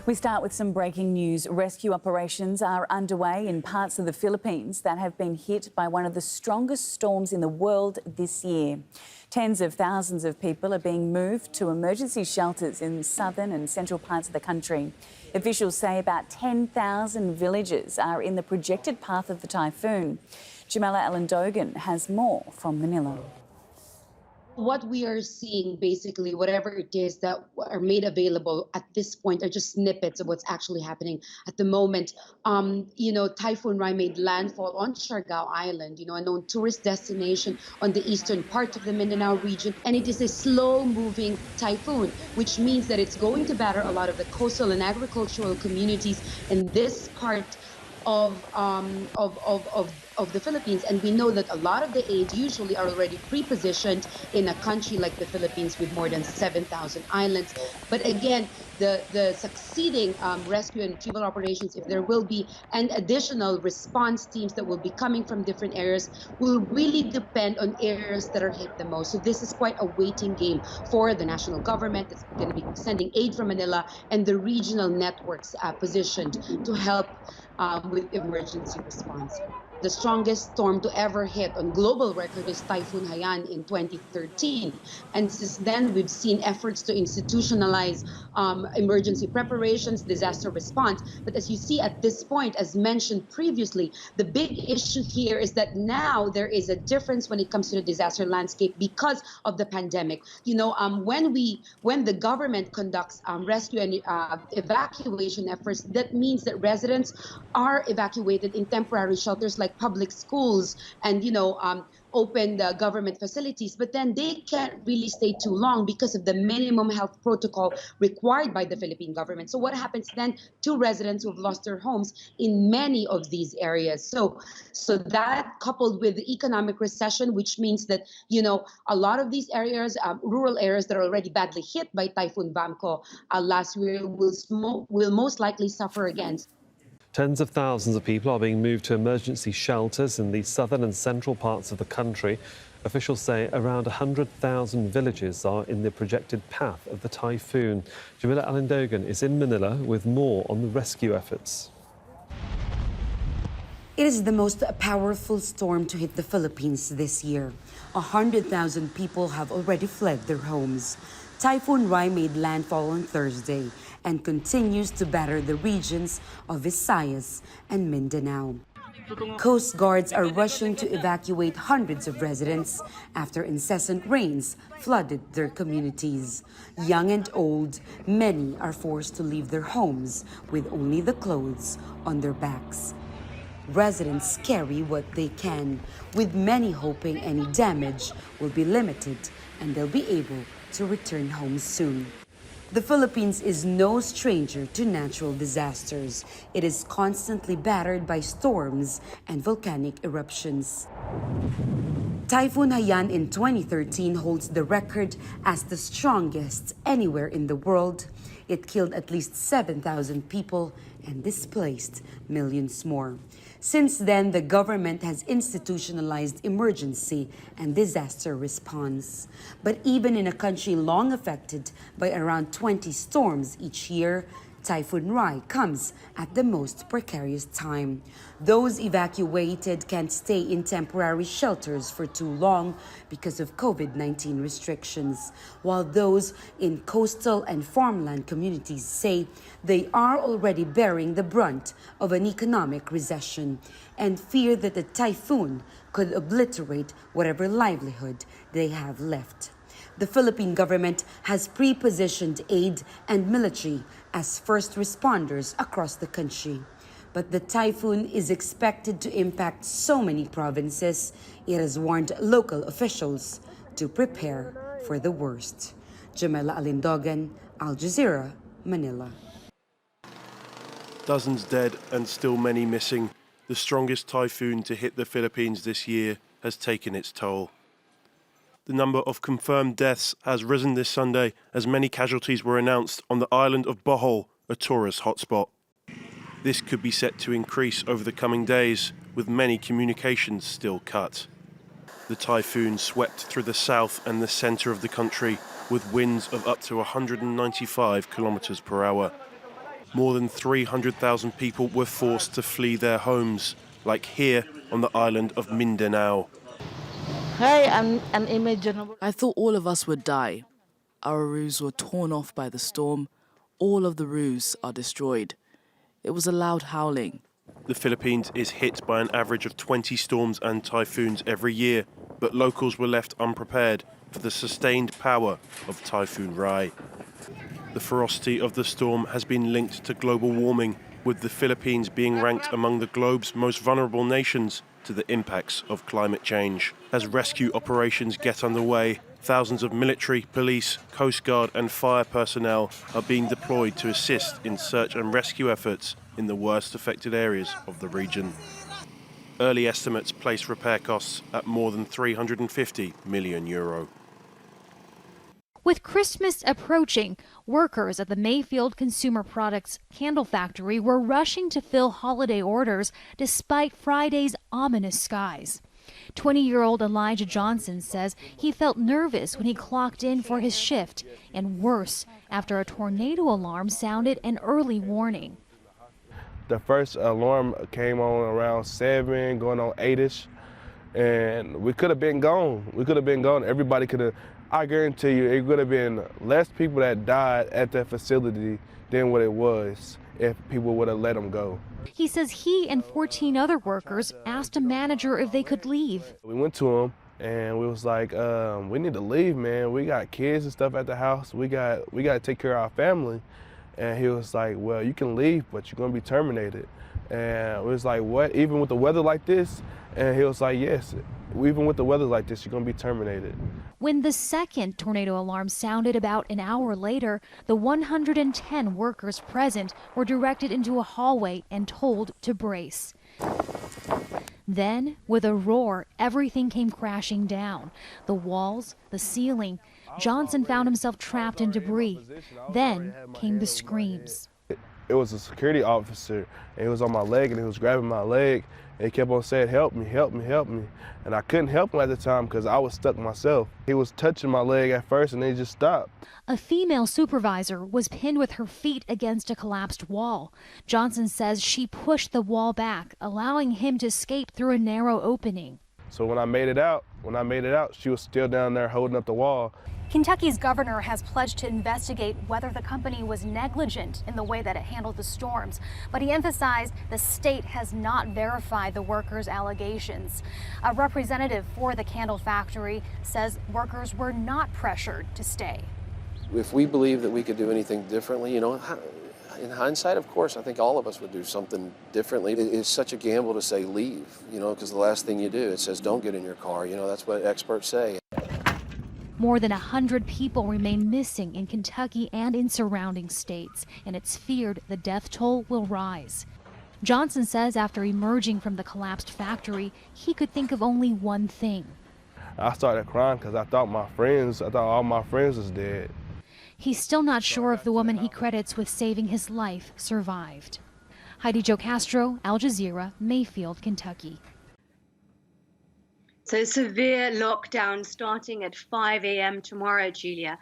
We start with some breaking news. Rescue operations are underway in parts of the Philippines that have been hit by one of the strongest storms in the world this year. Tens of thousands of people are being moved to emergency shelters in southern and central parts of the country. Officials say about 10,000 villages are in the projected path of the typhoon. Jamela Alandogan has more from Manila. What we are seeing, basically, whatever it is that are made available at this point are just snippets of what's actually happening at the moment. Typhoon Rai made landfall on Siargao Island, a known tourist destination on the eastern part of the Mindanao region. And it is a slow-moving typhoon, which means that it's going to batter a lot of the coastal and agricultural communities in this part of the Philippines, and we know that a lot of the aid usually are already pre-positioned in a country like the Philippines with more than 7,000 islands. But again, the succeeding rescue and retrieval operations, if there will be, and additional response teams that will be coming from different areas, will really depend on areas that are hit the most. So this is quite a waiting game for the national government that's going to be sending aid from Manila and the regional networks positioned to help with emergency response. The strongest storm to ever hit on global record is Typhoon Haiyan in 2013. And since then, we've seen efforts to institutionalize emergency preparations, disaster response. But as you see at this point, as mentioned previously, the big issue here is that now there is a difference when it comes to the disaster landscape because of the pandemic. When the government conducts rescue and evacuation efforts, that means that residents are evacuated in temporary shelters like public schools and open government facilities, but then they can't really stay too long because of the minimum health protocol required by the Philippine government. So what happens then to residents who have lost their homes in many of these areas? So that coupled with the economic recession, which means that a lot of these areas, rural areas that are already badly hit by Typhoon Bangko last year, will most likely suffer again. Tens of thousands of people are being moved to emergency shelters in the southern and central parts of the country. Officials say around 100,000 villages are in the projected path of the typhoon. Jamila Alindogan is in Manila with more on the rescue efforts. It is the most powerful storm to hit the Philippines this year. 100,000 people have already fled their homes. Typhoon Rai made landfall on Thursday and continues to batter the regions of Visayas and Mindanao. Coast guards are rushing to evacuate hundreds of residents after incessant rains flooded their communities. Young and old, many are forced to leave their homes with only the clothes on their backs. Residents carry what they can, with many hoping any damage will be limited and they'll be able to return home soon. The Philippines is no stranger to natural disasters. It is constantly battered by storms and volcanic eruptions. Typhoon Haiyan in 2013 holds the record as the strongest anywhere in the world. It killed at least 7,000 people and displaced millions more. Since then, the government has institutionalized emergency and disaster response. But even in a country long affected by around 20 storms each year, Typhoon Rai comes at the most precarious time. Those evacuated can't stay in temporary shelters for too long because of COVID-19 restrictions, while those in coastal and farmland communities say they are already bearing the brunt of an economic recession and fear that the typhoon could obliterate whatever livelihood they have left. The Philippine government has pre-positioned aid and military as first responders across the country. But the typhoon is expected to impact so many provinces, it has warned local officials to prepare for the worst. Jamela Alindogan, Al Jazeera, Manila. Dozens dead and still many missing. The strongest typhoon to hit the Philippines this year has taken its toll. The number of confirmed deaths has risen this Sunday as many casualties were announced on the island of Bohol, a tourist hotspot. This could be set to increase over the coming days, with many communications still cut. The typhoon swept through the south and the centre of the country with winds of up to 195 kilometres per hour. More than 300,000 people were forced to flee their homes, like here on the island of Mindanao. I thought all of us would die. Our roofs were torn off by the storm. All of the roofs are destroyed. It was a loud howling. The Philippines is hit by an average of 20 storms and typhoons every year, but locals were left unprepared for the sustained power of Typhoon Rai. The ferocity of the storm has been linked to global warming, with the Philippines being ranked among the globe's most vulnerable nations to the impacts of climate change. As rescue operations get underway, thousands of military, police, coast guard and fire personnel are being deployed to assist in search and rescue efforts in the worst affected areas of the region. Early estimates place repair costs at more than €350 million. With Christmas approaching, workers at the Mayfield Consumer Products candle factory were rushing to fill holiday orders despite Friday's ominous skies. 20-year-old Elijah Johnson says he felt nervous when he clocked in for his shift, and worse after a tornado alarm sounded an early warning. The first alarm came on around 7, going on 8-ish, and we could have been gone. Everybody could have. I guarantee you, it would have been less people that died at that facility than what it was if people would have let them go. He says he and 14 other workers asked a manager if they could leave. We went to him and we was like, we need to leave, man. We got kids and stuff at the house. We got to take care of our family. And he was like, well, you can leave, but you're going to be terminated. And we was like, what? Even with the weather like this? And he was like, yes, even with the weather like this, you're going to be terminated. When the second tornado alarm sounded about an hour later, the 110 workers present were directed into a hallway and told to brace. Then, with a roar, everything came crashing down. The walls, the ceiling. Johnson found himself trapped in debris. Then came the screams. It was a security officer, and he was on my leg, and he was grabbing my leg, and he kept on saying, help me, help me, help me. And I couldn't help him at the time because I was stuck myself. He was touching my leg at first, and then he just stopped. A female supervisor was pinned with her feet against a collapsed wall. Johnson says she pushed the wall back, allowing him to escape through a narrow opening. So when I made it out, she was still down there holding up the wall. Kentucky's governor has pledged to investigate whether the company was negligent in the way that it handled the storms, but he emphasized the state has not verified the workers' allegations. A representative for the candle factory says workers were not pressured to stay. If we believe that we could do anything differently, in hindsight, of course, I think all of us would do something differently. It's such a gamble to say leave, because the last thing you do, it says don't get in your car. That's what experts say. More than 100 people remain missing in Kentucky and in surrounding states, and it's feared the death toll will rise. Johnson says after emerging from the collapsed factory, he could think of only one thing. I started crying because I thought all my friends was dead. He's still not sure if the woman he credits with saving his life survived. Heidi Jo Castro, Al Jazeera, Mayfield, Kentucky. So severe lockdown starting at 5 a.m. tomorrow, Julia.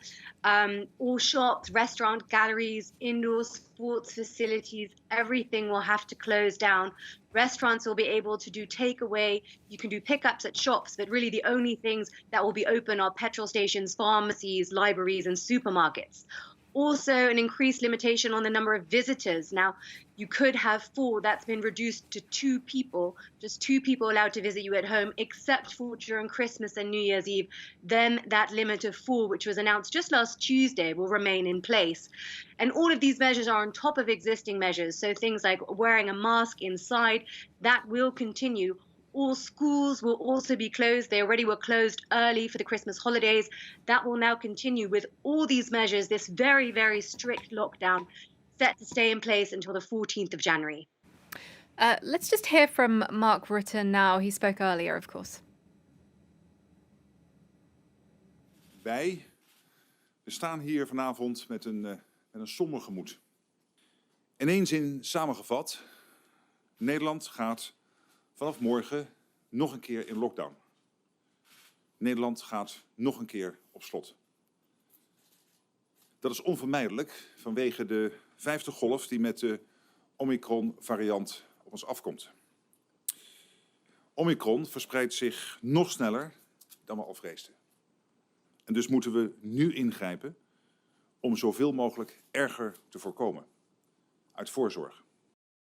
All shops, restaurant, galleries, indoor sports facilities, everything will have to close down. Restaurants will be able to do takeaway. You can do pickups at shops, but really the only things that will be open are petrol stations, pharmacies, libraries, and supermarkets. Also, an increased limitation on the number of visitors. Now, you could have 4. That's been reduced to 2 people, just 2 people allowed to visit you at home, except for during Christmas and New Year's Eve. Then that limit of 4, which was announced just last Tuesday, will remain in place. And all of these measures are on top of existing measures. So things like wearing a mask inside, that will continue. All schools will also be closed. They already were closed early for the Christmas holidays. That will now continue with all these measures, this very, very strict lockdown set to stay in place until the 14th of January. Let's just hear from Mark Rutte now. He spoke earlier, of course. We staan hier vanavond met een somber gemoed. In één zin samengevat, Nederland gaat vanaf morgen nog een keer in lockdown. Nederland gaat nog een keer op slot. Dat is onvermijdelijk vanwege de vijfde golf die met de Omicron-variant op ons afkomt. Omicron verspreidt zich nog sneller dan we al vreesden. En dus moeten we nu ingrijpen om zoveel mogelijk erger te voorkomen. Uit voorzorg.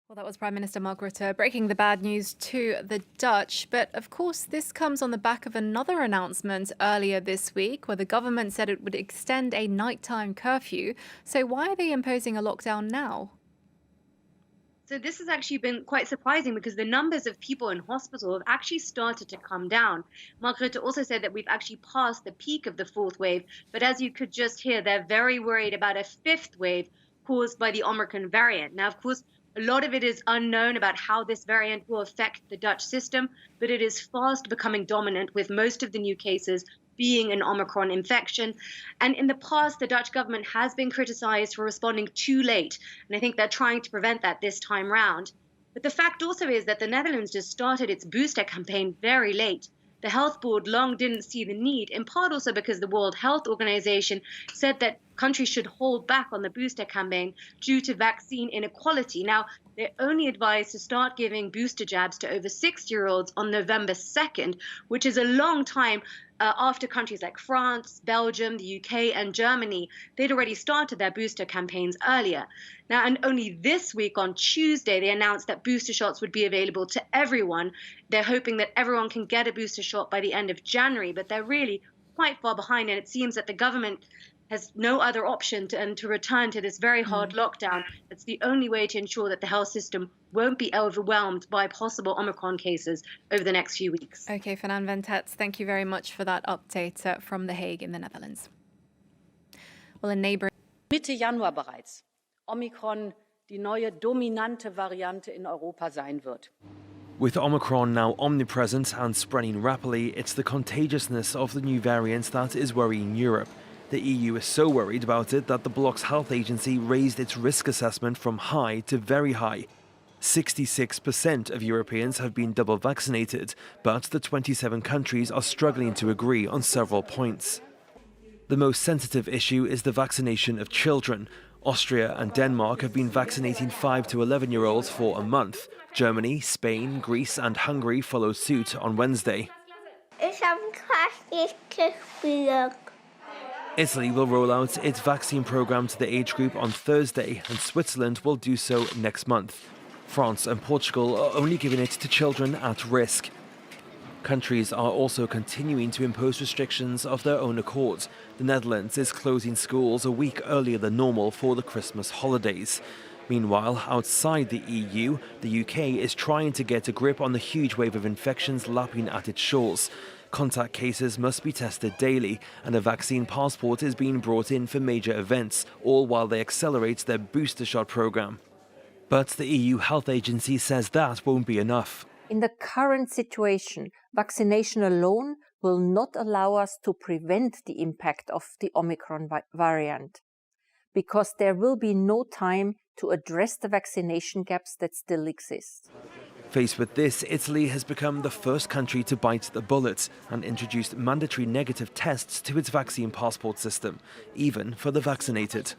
Well, that was Prime Minister Mark Rutte breaking the bad news to the Dutch. But of course, this comes on the back of another announcement earlier this week where the government said it would extend a nighttime curfew. So why are they imposing a lockdown now? So this has actually been quite surprising because the numbers of people in hospital have actually started to come down. Mark Rutte also said that we've actually passed the peak of the fourth wave. But as you could just hear, they're very worried about a fifth wave caused by the Omicron variant. Now, of course, a lot of it is unknown about how this variant will affect the Dutch system, but it is fast becoming dominant, with most of the new cases being an Omicron infection. And in the past, the Dutch government has been criticized for responding too late. And I think they're trying to prevent that this time round. But the fact also is that the Netherlands just started its booster campaign very late. The Health Board long didn't see the need, in part also because the World Health Organization said that countries should hold back on the booster campaign due to vaccine inequality. Now, they're only advised to start giving booster jabs to over 6-year-olds on November 2nd, which is a long time after countries like France, Belgium, the UK, and Germany, they'd already started their booster campaigns earlier. Now, and only this week on Tuesday, they announced that booster shots would be available to everyone. They're hoping that everyone can get a booster shot by the end of January, but they're really quite far behind, and it seems that the government has no other option to return to this very hard lockdown. It's the only way to ensure that the health system won't be overwhelmed by possible Omicron cases over the next few weeks. Okay, Fernand Ventetz, thank you very much for that update from The Hague in the Netherlands. Well, in neighboring Mitte Januar bereits Omikron die neue dominante Variante in Europa sein wird. With Omicron now omnipresent and spreading rapidly, it's the contagiousness of the new variant that is worrying Europe. The EU is so worried about it that the bloc's health agency raised its risk assessment from high to very high. 66% of Europeans have been double vaccinated, but the 27 countries are struggling to agree on several points. The most sensitive issue is the vaccination of children. Austria and Denmark have been vaccinating 5 to 11-year-olds for a month. Germany, Spain, Greece and Hungary followed suit on Wednesday. Italy will roll out its vaccine program to the age group on Thursday, and Switzerland will do so next month. France and Portugal are only giving it to children at risk. Countries are also continuing to impose restrictions of their own accord. The Netherlands is closing schools a week earlier than normal for the Christmas holidays. Meanwhile, outside the EU, the UK is trying to get a grip on the huge wave of infections lapping at its shores. Contact cases must be tested daily, and a vaccine passport is being brought in for major events, all while they accelerate their booster shot program. But the EU Health Agency says that won't be enough. In the current situation, vaccination alone will not allow us to prevent the impact of the Omicron variant, because there will be no time to address the vaccination gaps that still exist. Faced with this, Italy has become the first country to bite the bullet and introduced mandatory negative tests to its vaccine passport system, even for the vaccinated.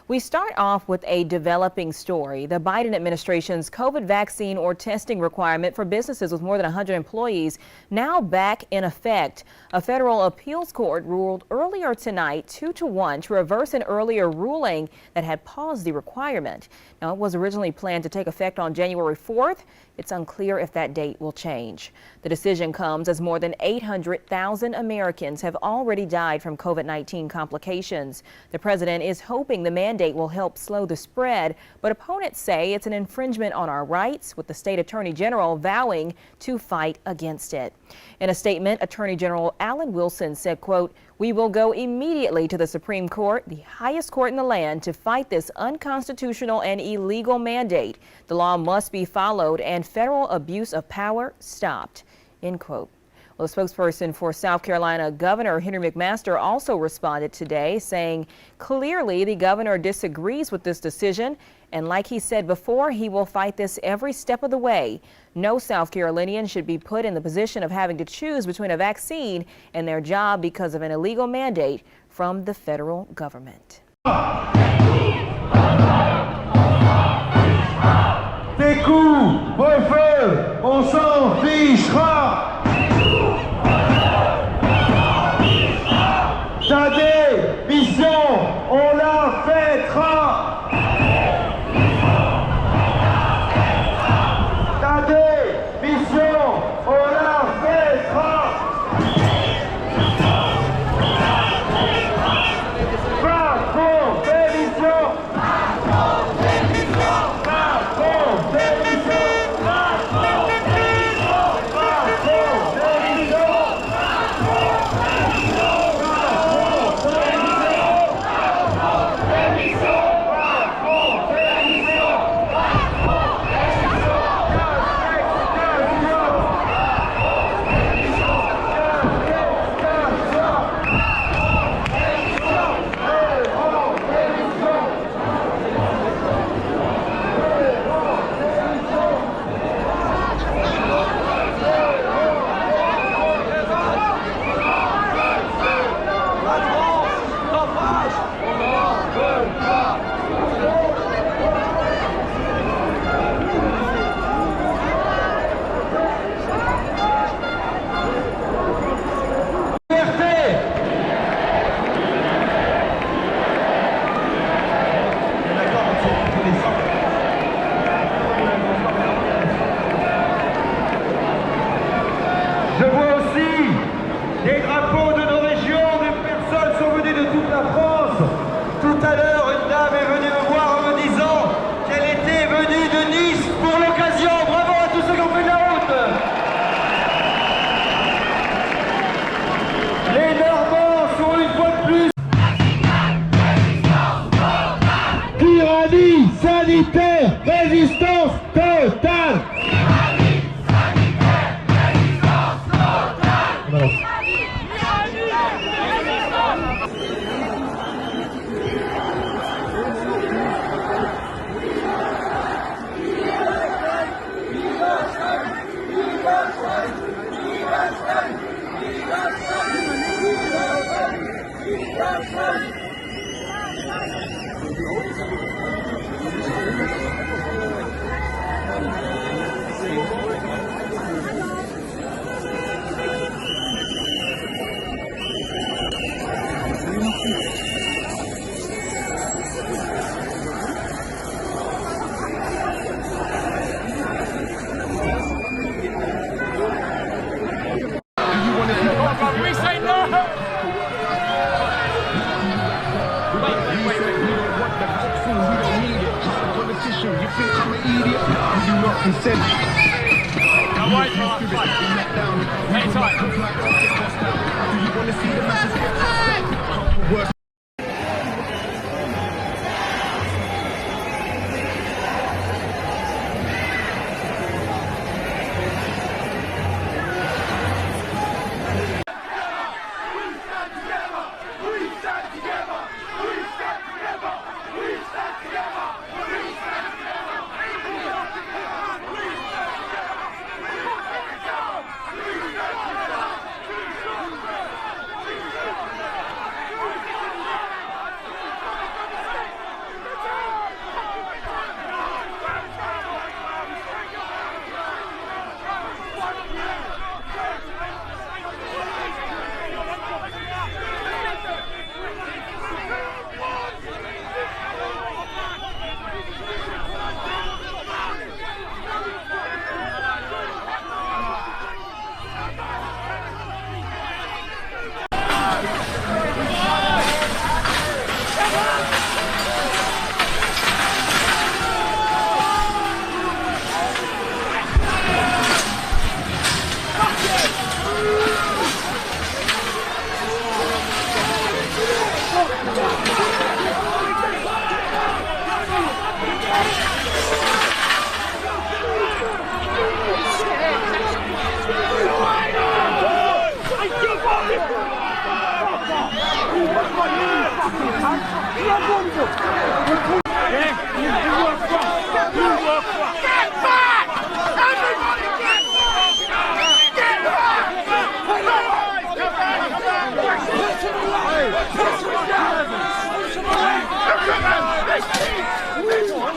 We start off with a developing story. The Biden administration's COVID vaccine or testing requirement for businesses with more than 100 employees now back in effect. A federal appeals court ruled earlier tonight 2-1 to reverse an earlier ruling that had paused the requirement. Now, it was originally planned to take effect on January 4th. It's unclear if that date will change. The decision comes as more than 800,000 Americans have already died from COVID-19 complications. The president is hoping the mandate will help slow the spread, but opponents say it's an infringement on our rights, with the state attorney general vowing to fight against it. In a statement, Attorney General Alan Wilson said, quote, "We will go immediately to the Supreme Court, the highest court in the land, to fight this unconstitutional and illegal mandate. The law must be followed and federal abuse of power stopped," end quote. Well, the spokesperson for South Carolina Governor Henry McMaster also responded today, saying clearly the governor disagrees with this decision. And like he said before, he will fight this every step of the way. No South Carolinian should be put in the position of having to choose between a vaccine and their job because of an illegal mandate from the federal government. On s'en fichera. Ta démission, on la fêtera. Ta démission, on la fêtera. Macron, démission. Macron, démission. Macron, démission. Macron, démission. Macron, démission. Je vois aussi des drapeaux de nos régions, des personnes sont venues de toute la France. Tout à l'heure, une dame est venue me voir en me disant qu'elle était venue de Nice pour l'occasion. Bravo à tous ceux qui ont fait de la route. Les Normands sont une fois de plus. Tyrannie sanitaire, résistance totale. We say no! What the vaccine? We don't need it. Just a politician. You think I'm an idiot? You do not consent. Now wait for us, hey, tight. Do you want to see the masses get tossed up?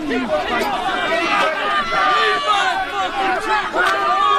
Leave my fucking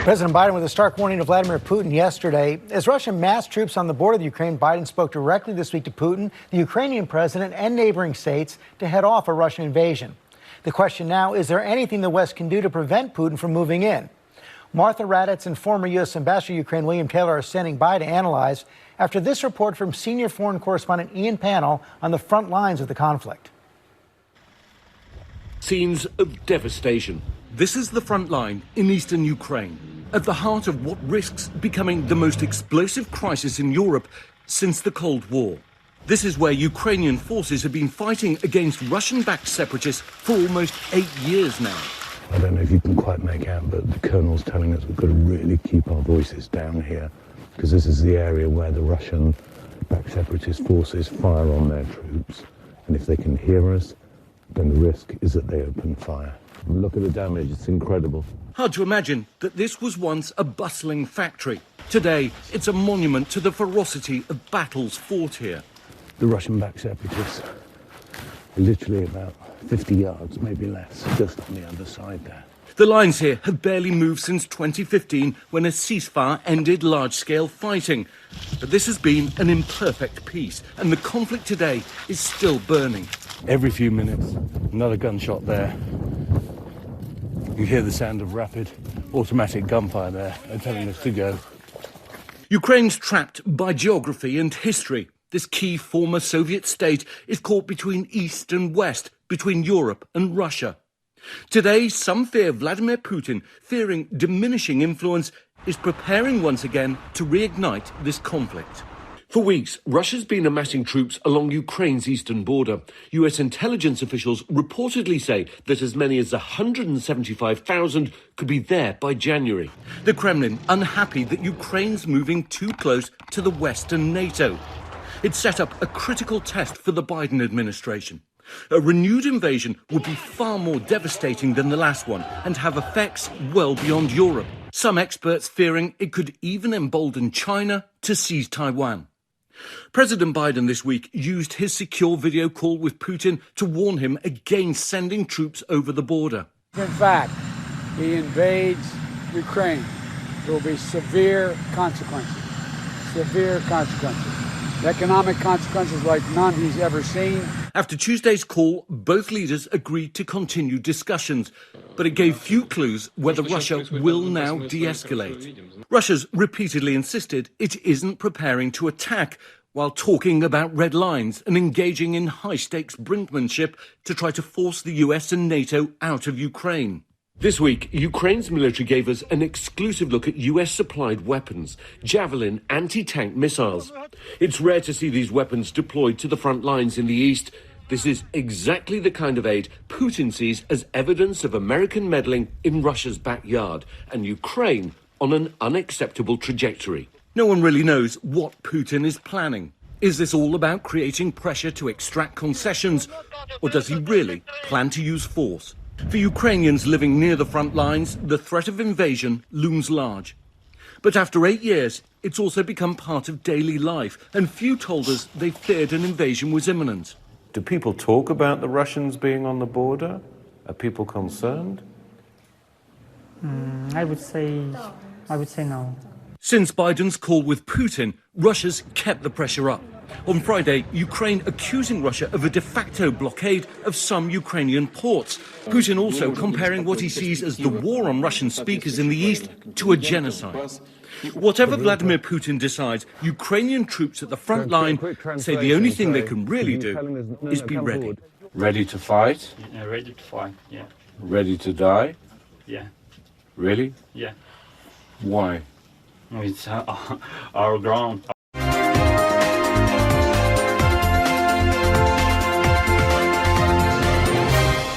President Biden with a stark warning to Vladimir Putin yesterday. As Russian massed troops on the border of Ukraine, Biden spoke directly this week to Putin, the Ukrainian president, and neighboring states to head off a Russian invasion. The question now, is there anything the West can do to prevent Putin from moving in? Martha Raddatz and former U.S. Ambassador to Ukraine William Taylor are standing by to analyze after this report from senior foreign correspondent Ian Pannell on the front lines of the conflict. Scenes of devastation. This is the front line in eastern Ukraine, at the heart of what risks becoming the most explosive crisis in Europe since the Cold War. This is where Ukrainian forces have been fighting against Russian-backed separatists for almost 8 years now. I don't know if you can quite make out, but the colonel's telling us we've got to really keep our voices down here, because this is the area where the Russian-backed separatist forces fire on their troops. And if they can hear us, then the risk is that they open fire. Look at the damage, it's incredible. Hard to imagine that this was once a bustling factory. Today, it's a monument to the ferocity of battles fought here. The Russian-backed separatists are literally about 50 yards, maybe less, just on the other side there. The lines here have barely moved since 2015, when a ceasefire ended large-scale fighting. But this has been an imperfect peace, and the conflict today is still burning. Every few minutes, another gunshot there. You hear the sound of rapid automatic gunfire there. They're telling us to go. Ukraine's trapped by geography and history. This key former Soviet state is caught between East and West, between Europe and Russia. Today, some fear Vladimir Putin, fearing diminishing influence, is preparing once again to reignite this conflict. For weeks, Russia's been amassing troops along Ukraine's eastern border. US intelligence officials reportedly say that as many as 175,000 could be there by January. The Kremlin unhappy that Ukraine's moving too close to the West and NATO. It set up a critical test for the Biden administration. A renewed invasion would be far more devastating than the last one and have effects well beyond Europe. Some experts fearing it could even embolden China to seize Taiwan. President Biden this week used his secure video call with Putin to warn him against sending troops over the border. In fact, he invades Ukraine, there will be severe consequences. Severe consequences. Economic consequences like none he's ever seen. After Tuesday's call, both leaders agreed to continue discussions, but it gave few clues whether Russia will now de-escalate. Russia's repeatedly insisted it isn't preparing to attack, while talking about red lines and engaging in high-stakes brinkmanship to try to force the US and NATO out of Ukraine. This week, Ukraine's military gave us an exclusive look at US-supplied weapons, Javelin anti-tank missiles. It's rare to see these weapons deployed to the front lines in the east. This is exactly the kind of aid Putin sees as evidence of American meddling in Russia's backyard, and Ukraine on an unacceptable trajectory. No one really knows what Putin is planning. Is this all about creating pressure to extract concessions, or does he really plan to use force? For Ukrainians living near the front lines, the threat of invasion looms large. But after 8 years, it's also become part of daily life, and few told us they feared an invasion was imminent. Do people talk about the Russians being on the border? Are people concerned? I would say no. Since Biden's call with Putin, Russia's kept the pressure up. On Friday, Ukraine accusing Russia of a de facto blockade of some Ukrainian ports. Putin also comparing what he sees as the war on Russian speakers in the east to a genocide. Whatever Vladimir Putin decides, Ukrainian troops at the front line say the only thing they can really do is be ready. Ready to fight? Yeah, ready to fight, yeah. Ready to die? Yeah. Really? Yeah. Why? It's our ground.